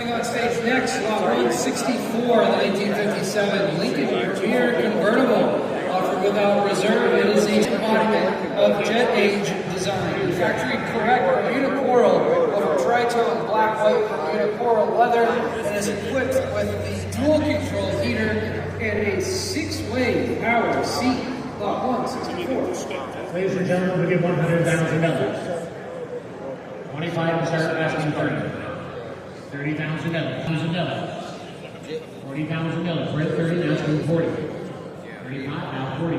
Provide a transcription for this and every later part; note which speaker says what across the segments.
Speaker 1: Coming on stage next, lot 164, the 1957 Lincoln Premier Convertible, offered without reserve. It is a embodiment of jet age design. Factory correct Bermuda coral over tritone black white Bermuda coral leather, and is equipped with the dual control heater and a 6-way power seat. Lot 164.
Speaker 2: Ladies and gentlemen, we give $100,000. 25 and start asking 30. $30,000. $1,000. $40,000. We're at 30, asking 40. 35, now 40.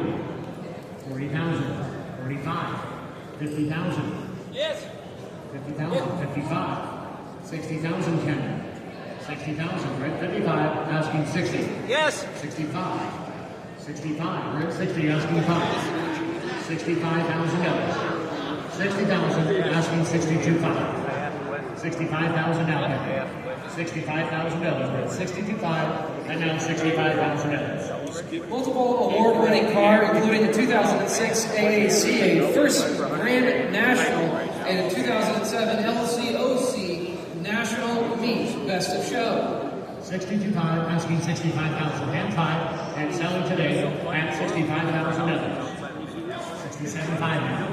Speaker 2: 40,000. 45. 50,000.
Speaker 3: Yes.
Speaker 2: 50,000. 55. 60,000, Ken. 60,000. We're at 55, asking 60.
Speaker 3: Yes.
Speaker 2: 65. 65. We're at 60, asking 5. $65,000. 60,000, asking 62.5. 65,000 now. $65,000. We're at 62.5, and now $65,000.
Speaker 1: Multiple award-winning car, including the 2006 AACA First Grand National and 2007 LCOC National Meet Best of Show.
Speaker 2: 62.5, asking 65,000. And 5, and selling today at $65,000. 67.5 now.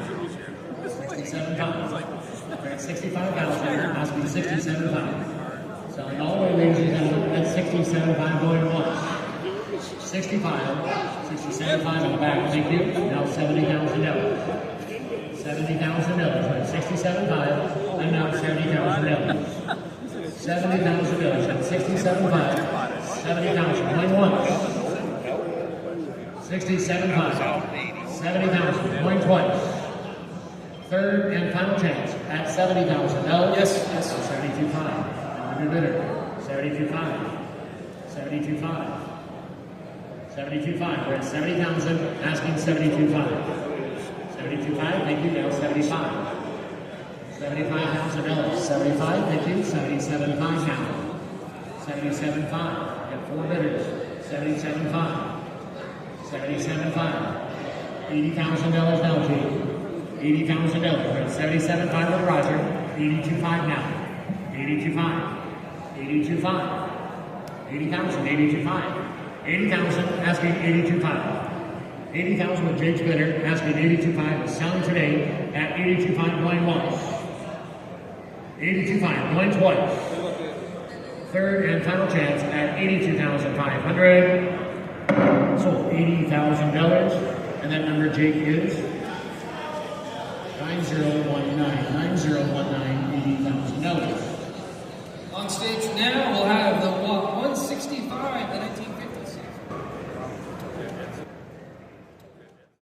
Speaker 2: 67,000. We're at 65,000, asking 67.5. Selling all the way, ladies and gentlemen, at 67.5 going once. 65, 67.5 in the back, thank you. Now $70,000. $70,000. We're at 67.5, and now $70,000. $70,000 at 67.5. 70,000 going once. 67.5. 70,000 going twice. Third and final chance at 70,000. No?
Speaker 1: Yes.
Speaker 2: 72.5. Under bidder. 72.5. 72.5. 72.5. We're at 70,000. Asking 72.5. 72.5. Thank you. Now 75. $75,000. 75. Thank you. 77.5 now. 77.5. Got 4 bidders. 77.5. 77.5. $80,000 now, Chief. $80,000. We're at 77.5 with Roger. 82.5 now. 82.5. 82.5. 80,000. 82.5. 80,000. Asking 82.5. 80,000 with Jake's bidder. Asking 82.5. Selling today at 82.5 going once. 82.5 going twice. Third and final chance at 82,500. Sold $80,000. And that number, Jake, is 9019. $9019, $80,000.
Speaker 1: On stage now, we'll